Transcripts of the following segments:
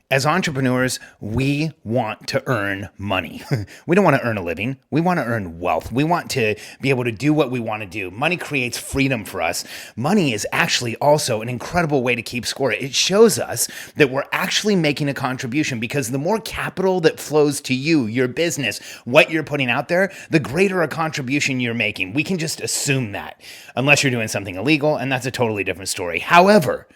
As entrepreneurs, we want to earn money. We don't want to earn a living. We want to earn wealth. We want to be able to do what we want to do. Money creates freedom for us. Money is actually also an incredible way to keep score. It shows us that we're actually making a contribution because the more capital that flows to you, your business, what you're putting out there, the greater a contribution you're making. We can just assume that, unless you're doing something illegal, and that's a totally different story. However,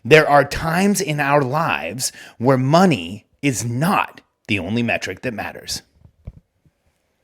there are times in our lives where money is not the only metric that matters.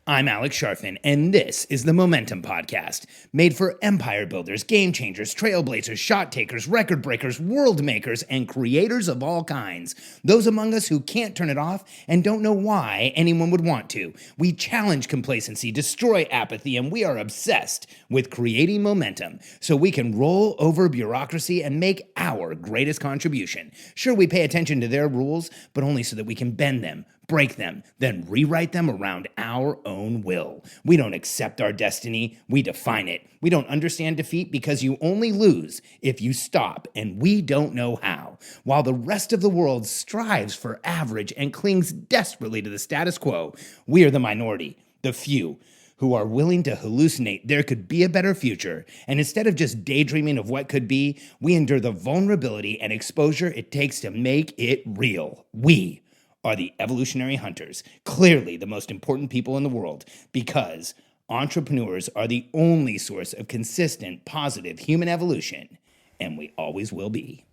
I'm Alex Sharfin, and this is the Momentum Podcast, made for empire builders, game changers, trailblazers, shot takers, record breakers, world makers, and creators of all kinds. Those among us who can't turn it off and don't know why anyone would want to. We challenge complacency, destroy apathy, and we are obsessed with creating momentum so we can roll over bureaucracy and make our greatest contribution. Sure, we pay attention to their rules, but only so that we can bend them, break them, then rewrite them around our own will. We don't accept our destiny, we define it. We don't understand defeat because you only lose if you stop, and we don't know how. While the rest of the world strives for average and clings desperately to the status quo, we are the minority, the few, who are willing to hallucinate there could be a better future, and instead of just daydreaming of what could be, we endure the vulnerability and exposure it takes to make it real. We are the evolutionary hunters, clearly the most important people in the world, because entrepreneurs are the only source of consistent, positive human evolution, and we always will be.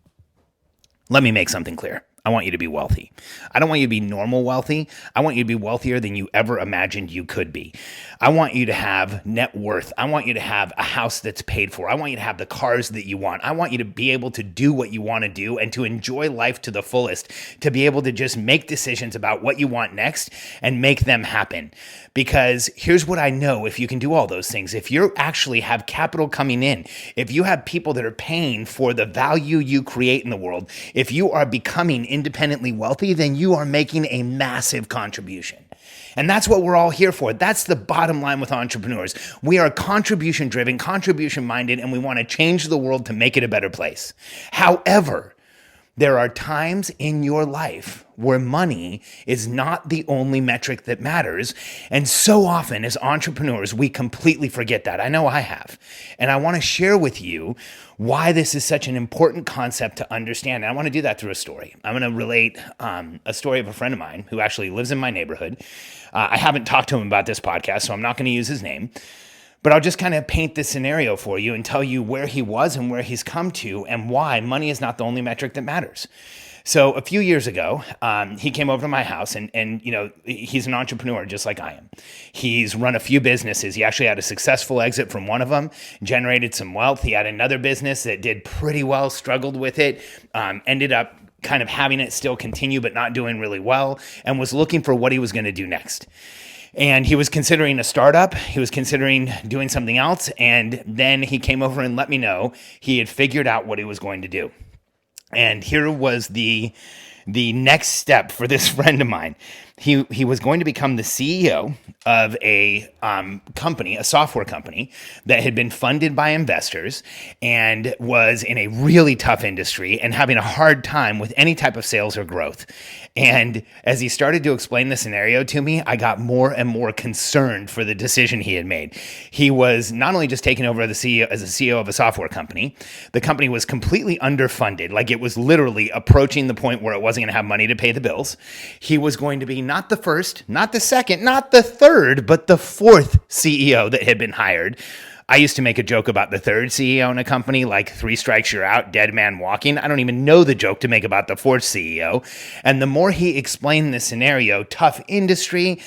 Let me make something clear. I want you to be wealthy. I don't want you to be normal wealthy. I want you to be wealthier than you ever imagined you could be. I want you to have net worth. I want you to have a house that's paid for. I want you to have the cars that you want. I want you to be able to do what you want to do and to enjoy life to the fullest, to be able to just make decisions about what you want next and make them happen. Because here's what I know: if you can do all those things, if you actually have capital coming in, if you have people that are paying for the value you create in the world, if you are becoming independently wealthy, then you are making a massive contribution. And that's what we're all here for. That's the bottom line with entrepreneurs. We are contribution driven, contribution minded, and we want to change the world to make it a better place. However, there are times in your life where money is not the only metric that matters. And so often as entrepreneurs, we completely forget that. I know I have. And I want to share with you why this is such an important concept to understand. And I want to do that through a story. I'm going to relate a story of a friend of mine who actually lives in my neighborhood. I haven't talked to him about this podcast, so I'm not going to use his name. But I'll just kind of paint this scenario for you and tell you where he was and where he's come to and why money is not the only metric that matters. So a few years ago, he came over to my house and you know, he's an entrepreneur just like I am. He's run a few businesses. He actually had a successful exit from one of them, generated some wealth. He had another business that did pretty well, struggled with it, ended up kind of having it still continue but not doing really well, and was looking for what he was going to do next. And he was considering a startup. He was considering doing something else. And then he came over and let me know he had figured out what he was going to do. And here was the next step for this friend of mine. He was going to become the CEO of a company, a software company that had been funded by investors and was in a really tough industry and having a hard time with any type of sales or growth. And as he started to explain the scenario to me, I got more and more concerned for the decision he had made. He was not only just taking over as a CEO of a software company, the company was completely underfunded. Like, it was literally approaching the point where it wasn't going to have money to pay the bills. He was going to be not the first, not the second, not the third, but the fourth CEO that had been hired. I used to make a joke about the third CEO in a company, like 3 strikes, you're out, dead man walking. I don't even know the joke to make about the fourth CEO. And the more he explained the scenario, tough industry,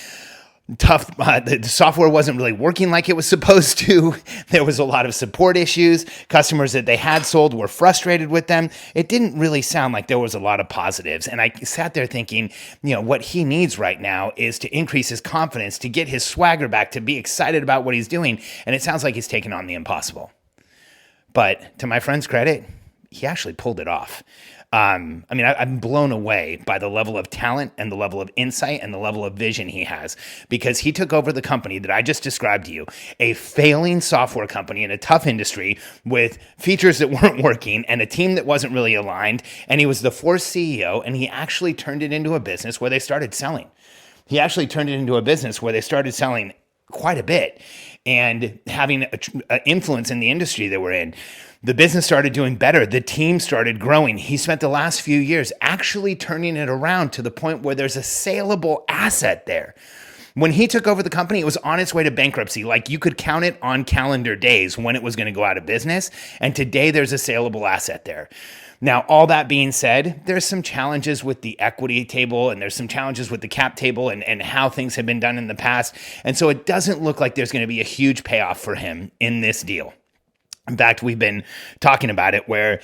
the software wasn't really working like it was supposed to. There was a lot of support issues. Customers that they had sold were frustrated with them. It didn't really sound like there was a lot of positives. And I sat there thinking, you know, what he needs right now is to increase his confidence, to get his swagger back, to be excited about what he's doing. And it sounds like he's taking on the impossible. But to my friend's credit, he actually pulled it off. I'm blown away by the level of talent and the level of insight and the level of vision he has, because he took over the company that I just described to you, a failing software company in a tough industry with features that weren't working and a team that wasn't really aligned. And he was the fourth CEO, and he actually turned it into a business where they started selling. He actually turned it into a business where they started selling quite a bit and having an influence in the industry that we're in. The business started doing better. The team started growing. He spent the last few years actually turning it around to the point where there's a saleable asset there. When he took over the company, it was on its way to bankruptcy. Like, you could count it on calendar days when it was going to go out of business. And today there's a saleable asset there. Now, all that being said, there's some challenges with the equity table, and there's some challenges with the cap table and how things have been done in the past. And so it doesn't look like there's going to be a huge payoff for him in this deal. In fact, we've been talking about it where,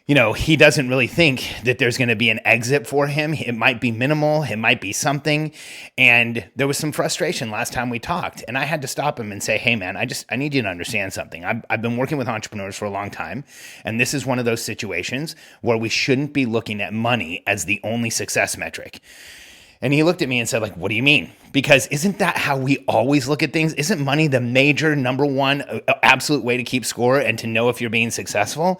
he doesn't really think that there's going to be an exit for him. It might be minimal. It might be something. And there was some frustration last time we talked. And I had to stop him and say, hey, man, I need you to understand something. I've been working with entrepreneurs for a long time. And this is one of those situations where we shouldn't be looking at money as the only success metric. And he looked at me and said, what do you mean? Because isn't that how we always look at things? Isn't money the major number one absolute way to keep score and to know if you're being successful?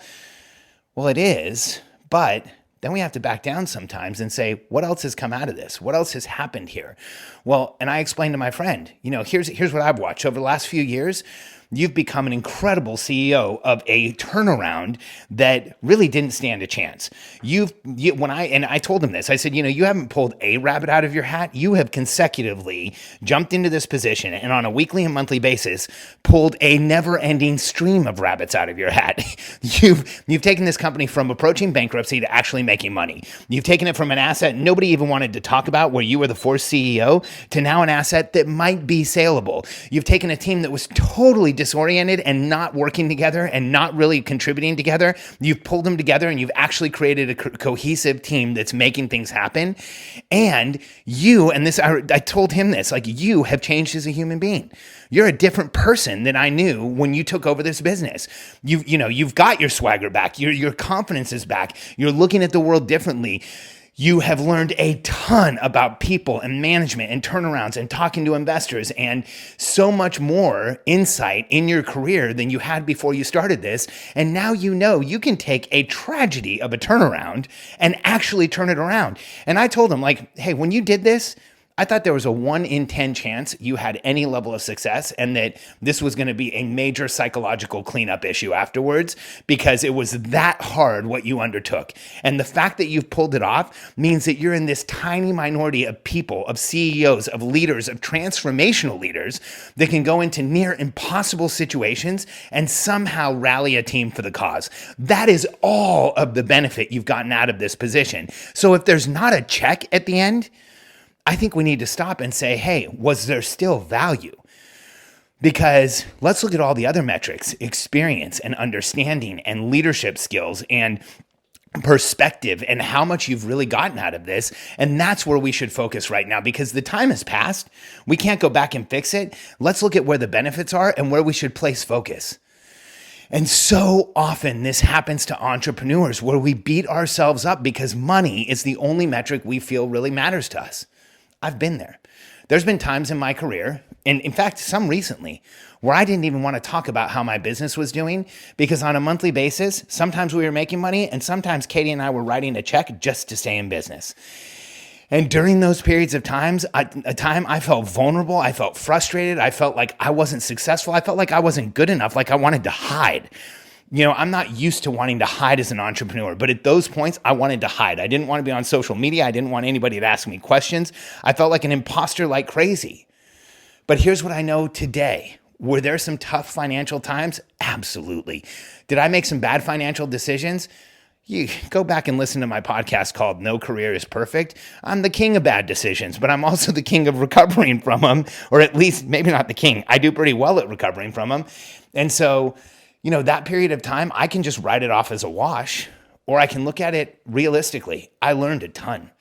Well, it is, but then we have to back down sometimes and say, what else has come out of this? What else has happened here? Well, and I explained to my friend, here's what I've watched over the last few years. You've become an incredible CEO of a turnaround that really didn't stand a chance. I told him this, I said, you haven't pulled a rabbit out of your hat. You have consecutively jumped into this position and on a weekly and monthly basis pulled a never-ending stream of rabbits out of your hat. You've taken this company from approaching bankruptcy to actually making money. You've taken it from an asset nobody even wanted to talk about, where you were the fourth CEO, to now an asset that might be saleable. You've taken a team that was totally disoriented and not working together and not really contributing together. You've pulled them together and you've actually created a cohesive team that's making things happen. And I told him this, you have changed as a human being. You're a different person than I knew when you took over this business. You've got your swagger back. Your confidence is back. You're looking at the world differently. You have learned a ton about people and management and turnarounds and talking to investors and so much more insight in your career than you had before you started this. And now you can take a tragedy of a turnaround and actually turn it around. And I told him, hey, when you did this, I thought there was a 1 in 10 chance you had any level of success and that this was going to be a major psychological cleanup issue afterwards, because it was that hard what you undertook. And the fact that you've pulled it off means that you're in this tiny minority of people, of CEOs, of leaders, of transformational leaders that can go into near impossible situations and somehow rally a team for the cause. That is all of the benefit you've gotten out of this position. So if there's not a check at the end, I think we need to stop and say, hey, was there still value? Because let's look at all the other metrics: experience and understanding and leadership skills and perspective and how much you've really gotten out of this. And that's where we should focus right now, because the time has passed. We can't go back and fix it. Let's look at where the benefits are and where we should place focus. And so often this happens to entrepreneurs, where we beat ourselves up because money is the only metric we feel really matters to us. I've been there. There's been times in my career, and in fact, some recently, where I didn't even want to talk about how my business was doing, because on a monthly basis, sometimes we were making money and sometimes Katie and I were writing a check just to stay in business. And during those periods of time, I felt vulnerable. I felt frustrated. I felt like I wasn't successful. I felt like I wasn't good enough, like I wanted to hide. I'm not used to wanting to hide as an entrepreneur, but at those points, I wanted to hide. I didn't want to be on social media. I didn't want anybody to ask me questions. I felt like an imposter like crazy. But here's what I know today. Were there some tough financial times? Absolutely. Did I make some bad financial decisions? You go back and listen to my podcast called No Career is Perfect. I'm the king of bad decisions, but I'm also the king of recovering from them, or at least maybe not the king. I do pretty well at recovering from them. And so, that period of time, I can just write it off as a wash, or I can look at it realistically. I learned a ton.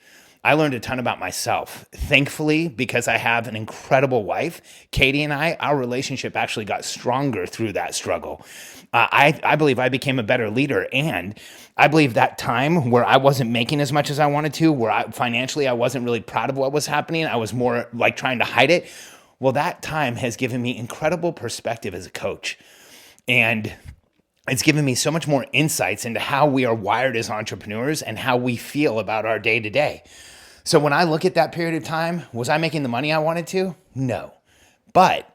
I learned a ton about myself. Thankfully, because I have an incredible wife, Katie and I, our relationship actually got stronger through that struggle. I believe I became a better leader, and I believe that time where I wasn't making as much as I wanted to, where financially I wasn't really proud of what was happening, I was more like trying to hide it. Well, that time has given me incredible perspective as a coach. And it's given me so much more insights into how we are wired as entrepreneurs and how we feel about our day to day. So when I look at that period of time, was I making the money I wanted to? No. But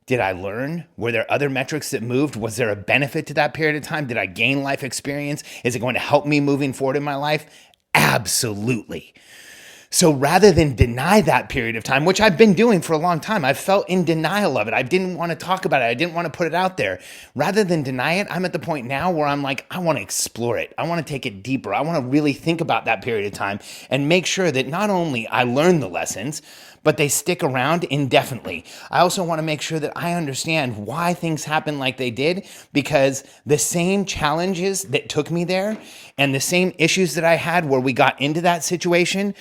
did I learn? Were there other metrics that moved? Was there a benefit to that period of time? Did I gain life experience? Is it going to help me moving forward in my life? Absolutely. So rather than deny that period of time, which I've been doing for a long time, I felt in denial of it. I didn't want to talk about it. I didn't want to put it out there. Rather than deny it, I'm at the point now where I'm like, I want to explore it. I want to take it deeper. I want to really think about that period of time and make sure that not only I learn the lessons, but they stick around indefinitely. I also want to make sure that I understand why things happen like they did, because the same challenges that took me there and the same issues that I had where we got into that situation,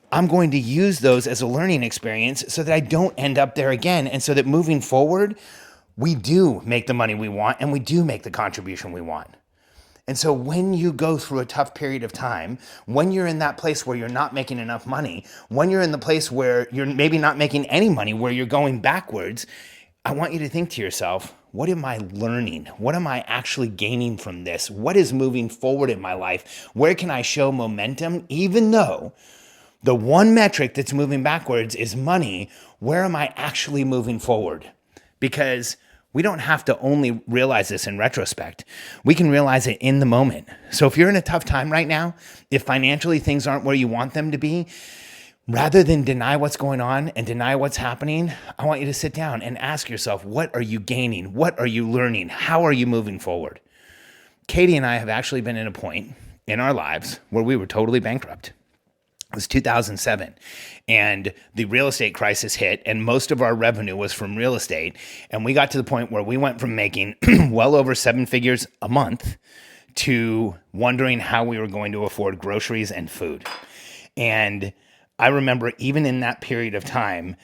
I'm going to use those as a learning experience so that I don't end up there again. And so that moving forward, we do make the money we want and we do make the contribution we want. And so when you go through a tough period of time, when you're in that place where you're not making enough money, when you're in the place where you're maybe not making any money, where you're going backwards, I want you to think to yourself, what am I learning? What am I actually gaining from this? What is moving forward in my life? Where can I show momentum? Even though the one metric that's moving backwards is money, where am I actually moving forward? Because we don't have to only realize this in retrospect. We can realize it in the moment. So if you're in a tough time right now, if financially things aren't where you want them to be, rather than deny what's going on and deny what's happening, I want you to sit down and ask yourself, what are you gaining? What are you learning? How are you moving forward? Katie and I have actually been in a point in our lives where we were totally bankrupt. It was 2007, and the real estate crisis hit, and most of our revenue was from real estate. And we got to the point where we went from making well over 7 figures a month to wondering how we were going to afford groceries and food. And I remember even in that period of time,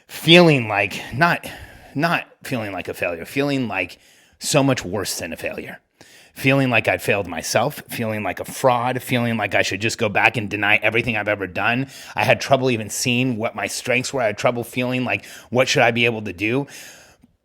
feeling like, not feeling like a failure, feeling like so much worse than a failure. Feeling like I'd failed myself, feeling like a fraud, feeling like I should just go back and deny everything I've ever done. I had trouble even seeing what my strengths were. I had trouble feeling like, what should I be able to do?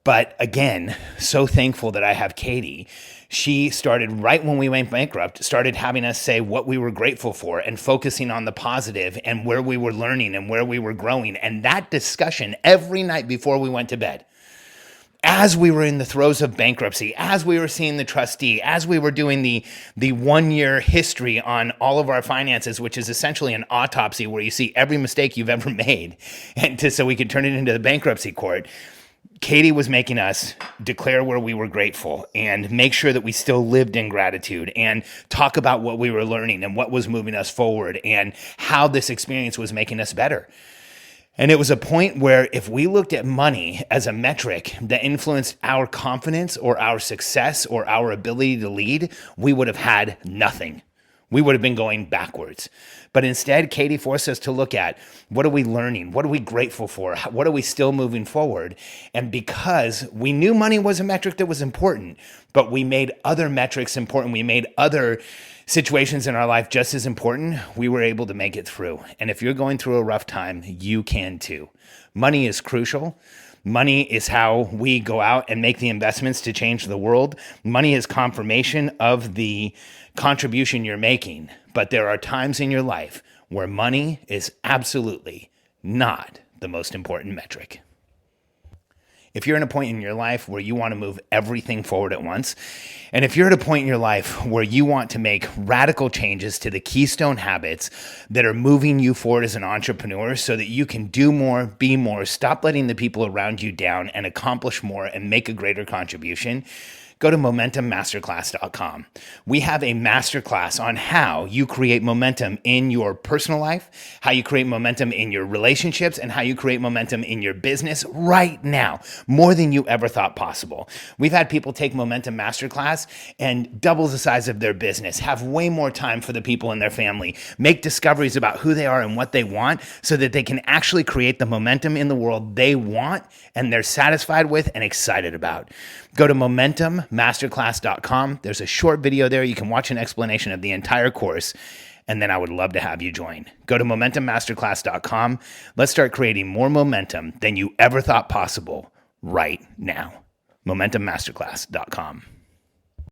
But again, so thankful that I have Katie. She started right when we went bankrupt, started having us say what we were grateful for and focusing on the positive and where we were learning and where we were growing. And that discussion every night before we went to bed, as we were in the throes of bankruptcy, as we were seeing the trustee, as we were doing the 1-year history on all of our finances, which is essentially an autopsy where you see every mistake you've ever made, so we could turn it into the bankruptcy court, Katie was making us declare where we were grateful and make sure that we still lived in gratitude and talk about what we were learning and what was moving us forward and how this experience was making us better. And it was a point where if we looked at money as a metric that influenced our confidence or our success or our ability to lead, we would have had nothing. We would have been going backwards. But instead, Katie forced us to look at, what are we learning? What are we grateful for? What are we still moving forward? And because we knew money was a metric that was important, but we made other metrics important, we made other situations in our life just as important, we were able to make it through. And if you're going through a rough time, you can too. Money is crucial. Money is how we go out and make the investments to change the world. Money is confirmation of the contribution you're making. But there are times in your life where money is absolutely not the most important metric. If you're in a point in your life where you want to move everything forward at once, and if you're at a point in your life where you want to make radical changes to the keystone habits that are moving you forward as an entrepreneur so that you can do more, be more, stop letting the people around you down and accomplish more and make a greater contribution, go to momentummasterclass.com. We have a masterclass on how you create momentum in your personal life, how you create momentum in your relationships, and how you create momentum in your business right now, more than you ever thought possible. We've had people take Momentum Masterclass and double the size of their business, have way more time for the people in their family, make discoveries about who they are and what they want so that they can actually create the momentum in the world they want and they're satisfied with and excited about. Go to momentummasterclass.com. There's a short video there. You can watch an explanation of the entire course, and then I would love to have you join. Go to momentummasterclass.com. Let's start creating more momentum than you ever thought possible right now. momentummasterclass.com.